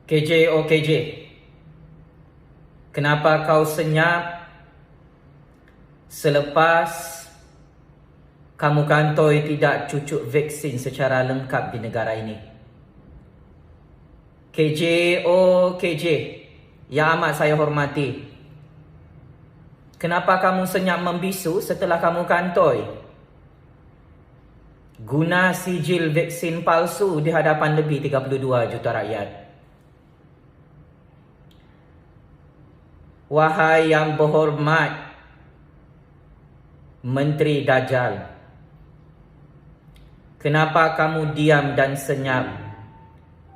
KJ, oh KJ, kenapa kau senyap selepas kamu kantoi tidak cucuk vaksin secara lengkap di negara ini? KJ, oh KJ, yang amat saya hormati, kenapa kamu senyap membisu setelah kamu kantoi guna sijil vaksin palsu di hadapan lebih 32 juta rakyat? Wahai yang berhormat Menteri Dajjal, kenapa kamu diam dan senyap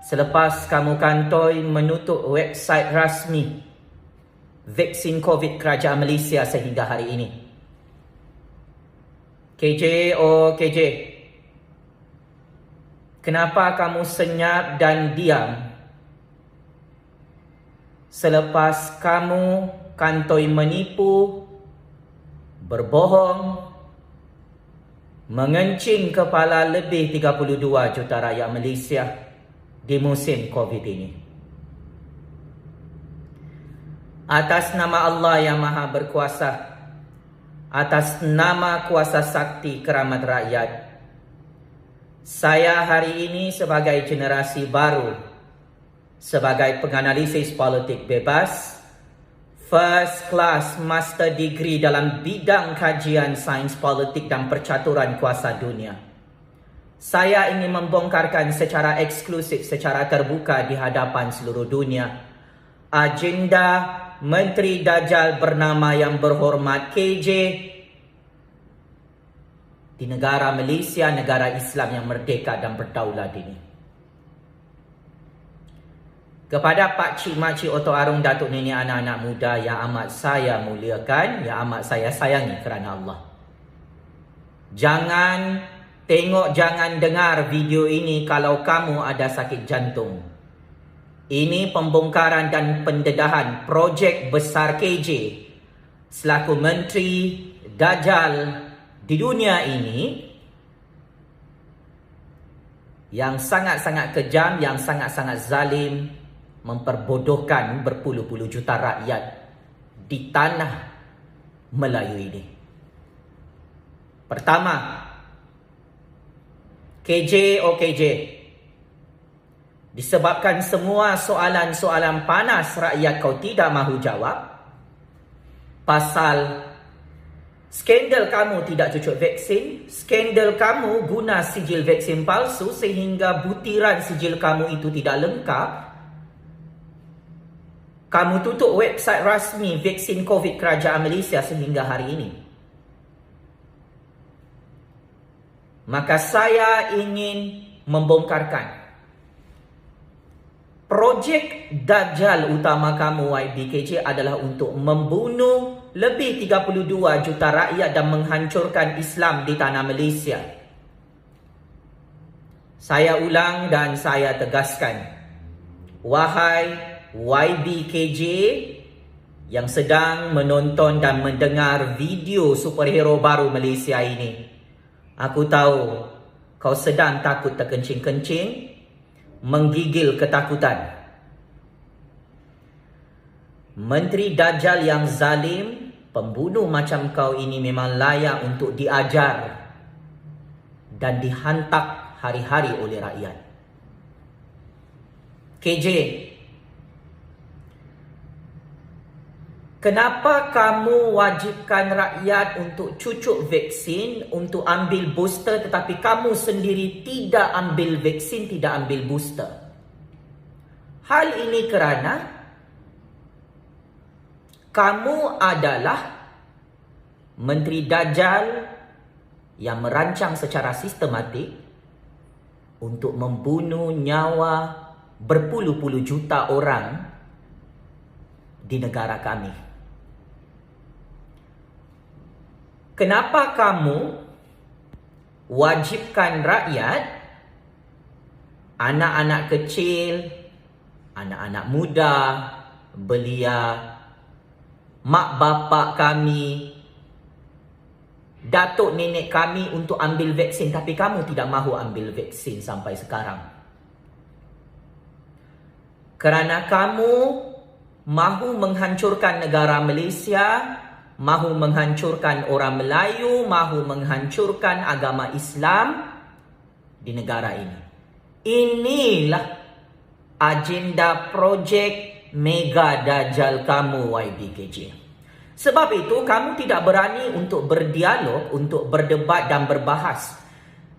selepas kamu kantoi menutup website rasmi vaksin COVID kerajaan Malaysia sehingga hari ini? KJ, oh KJ, kenapa kamu senyap dan diam selepas kamu kantoi menipu, berbohong, mengencing kepala lebih 32 juta rakyat Malaysia di musim COVID ini? Atas nama Allah yang Maha Berkuasa, atas nama kuasa sakti keramat rakyat, saya hari ini sebagai generasi baru, sebagai penganalisis politik bebas, first class master degree dalam bidang kajian sains politik dan percaturan kuasa dunia, saya ingin membongkarkan secara eksklusif, secara terbuka di hadapan seluruh dunia agenda Menteri Dajjal bernama yang berhormat KJ di negara Malaysia, negara Islam yang merdeka dan berdaulat ini. Kepada Pak Cik Makcik Oto Arung, Datuk Nenek, anak-anak muda yang amat saya muliakan, yang amat saya sayangi kerana Allah, jangan tengok, jangan dengar video ini kalau kamu ada sakit jantung. Ini pembongkaran dan pendedahan projek besar KJ selaku Menteri Dajjal di dunia ini yang sangat-sangat kejam, yang sangat-sangat zalim, memperbodohkan berpuluh-puluh juta rakyat di tanah Melayu ini. Pertama, KJ, oh KJ, disebabkan semua soalan-soalan panas rakyat kau tidak mahu jawab pasal skandal kamu tidak cucuk vaksin, skandal kamu guna sijil vaksin palsu sehingga butiran sijil kamu itu tidak lengkap. Kamu tutup website rasmi vaksin COVID kerajaan Malaysia sehingga hari ini. Maka saya ingin membongkarkan projek Dajjal utama kamu YBKJ adalah untuk membunuh lebih 32 juta rakyat dan menghancurkan Islam di tanah Malaysia. Saya ulang dan saya tegaskan, wahai YBKJ yang sedang menonton dan mendengar video superhero baru Malaysia ini, aku tahu kau sedang takut terkencing-kencing, menggigil ketakutan. Menteri Dajjal yang zalim, pembunuh macam kau ini memang layak untuk diajar dan dihantak hari-hari oleh rakyat. KJ, kenapa kamu wajibkan rakyat untuk cucuk vaksin, untuk ambil booster, tetapi kamu sendiri tidak ambil vaksin, tidak ambil booster? Hal ini kerana kamu adalah Menteri Dajjal yang merancang secara sistematik untuk membunuh nyawa berpuluh-puluh juta orang di negara kami. Kenapa kamu wajibkan rakyat, anak-anak kecil, anak-anak muda, belia, mak bapak kami, datuk nenek kami untuk ambil vaksin, tapi kamu tidak mahu ambil vaksin sampai sekarang? Kerana kamu mahu menghancurkan negara Malaysia, mahu menghancurkan orang Melayu, mahu menghancurkan agama Islam di negara ini. Inilah agenda projek Mega Dajjal kamu, YBKJ. Sebab itu kamu tidak berani untuk berdialog, untuk berdebat dan berbahas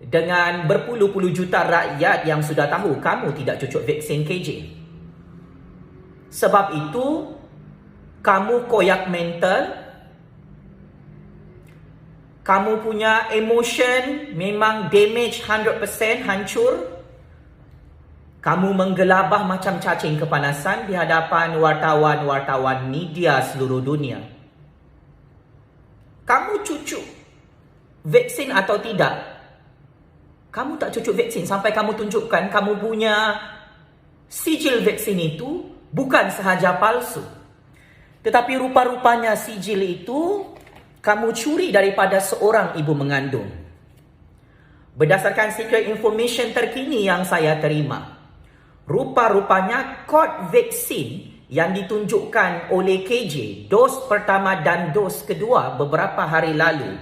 dengan berpuluh-puluh juta rakyat yang sudah tahu kamu tidak cocok vaksin KJ. Sebab itu kamu koyak mental, kamu punya emotion memang damage 100%, hancur. Kamu menggelabah macam cacing kepanasan di hadapan wartawan-wartawan media seluruh dunia. Kamu cucuk vaksin atau tidak? Kamu tak cucuk vaksin sampai kamu tunjukkan kamu punya sijil vaksin itu bukan sahaja palsu. Tetapi rupa-rupanya sijil itu kamu curi daripada seorang ibu mengandung. Berdasarkan secret information terkini yang saya terima, rupa-rupanya kod vaksin yang ditunjukkan oleh KJ, dos pertama dan dos kedua beberapa hari lalu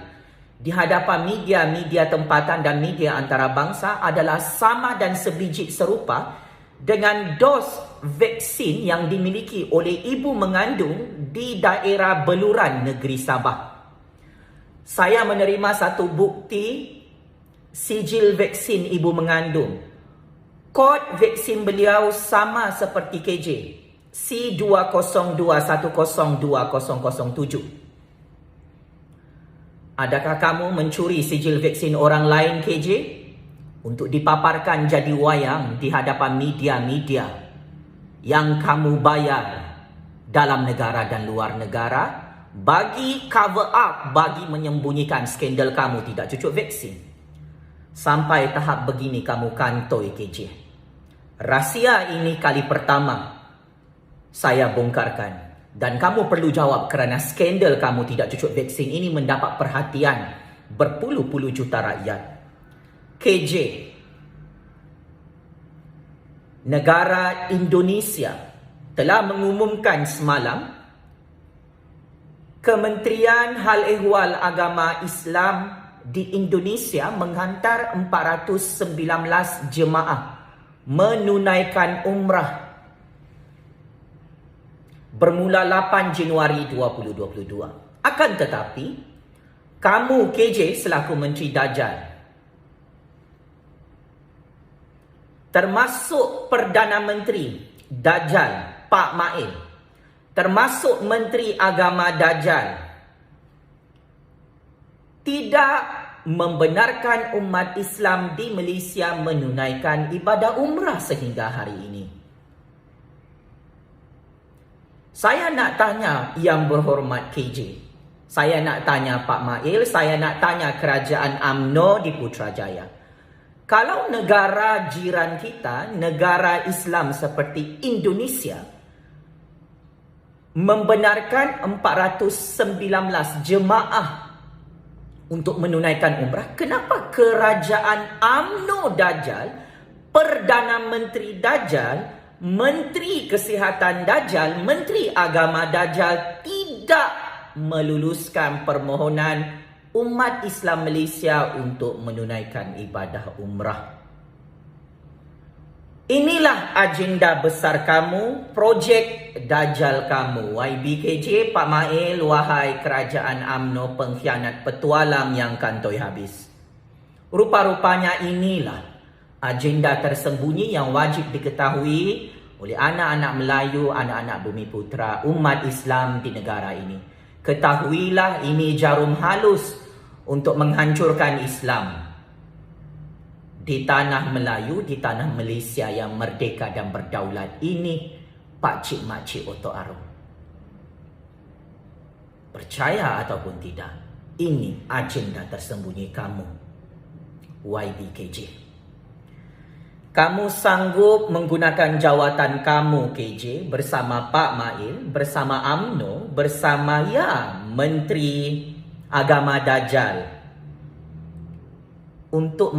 di hadapan media-media tempatan dan media antarabangsa adalah sama dan sebiji serupa dengan dos vaksin yang dimiliki oleh ibu mengandung di daerah Beluran, negeri Sabah. Saya menerima satu bukti sijil vaksin ibu mengandung. Kod vaksin beliau sama seperti KJ, C202102007. Adakah kamu mencuri sijil vaksin orang lain KJ untuk dipaparkan jadi wayang di hadapan media-media yang kamu bayar dalam negara dan luar negara bagi cover up, bagi menyembunyikan skandal kamu tidak cucuk vaksin? Sampai tahap begini kamu kantoi KJ. Rahsia ini kali pertama saya bongkarkan dan kamu perlu jawab kerana skandal kamu tidak cucuk vaksin ini mendapat perhatian berpuluh-puluh juta rakyat. KJ, negara Indonesia telah mengumumkan semalam Kementerian Hal Ehwal Agama Islam di Indonesia menghantar 419 jemaah menunaikan umrah bermula 8 Januari 2022. Akan tetapi, kamu KJ selaku Menteri Dajjal, termasuk Perdana Menteri Dajjal Pak Mail, termasuk Menteri Agama Dajjal, tidak membenarkan umat Islam di Malaysia menunaikan ibadah umrah sehingga hari ini. Saya nak tanya Yang Berhormat KJ, saya nak tanya Pak Mail, saya nak tanya Kerajaan UMNO di Putrajaya. Kalau negara jiran kita, negara Islam seperti Indonesia, membenarkan 419 jemaah untuk menunaikan umrah, kenapa Kerajaan UMNO Dajjal, Perdana Menteri Dajjal, Menteri Kesihatan Dajjal, Menteri Agama Dajjal tidak meluluskan permohonan umat Islam Malaysia untuk menunaikan ibadah umrah? Inilah agenda besar kamu, projek Dajjal kamu. YBKJ, Pak Mail, wahai Kerajaan UMNO pengkhianat petualang yang kantoi habis. Rupa-rupanya inilah agenda tersembunyi yang wajib diketahui oleh anak-anak Melayu, anak-anak Bumi Putra, umat Islam di negara ini. Ketahuilah ini jarum halus untuk menghancurkan Islam di tanah Melayu, di tanah Malaysia yang merdeka dan berdaulat ini. Pakcik makcik Oto Arum, percaya ataupun tidak, ini agenda tersembunyi kamu, YBKJ. Kamu sanggup menggunakan jawatan kamu KJ bersama Pak Mail, bersama UMNO, bersama Menteri Agama Dajjal untuk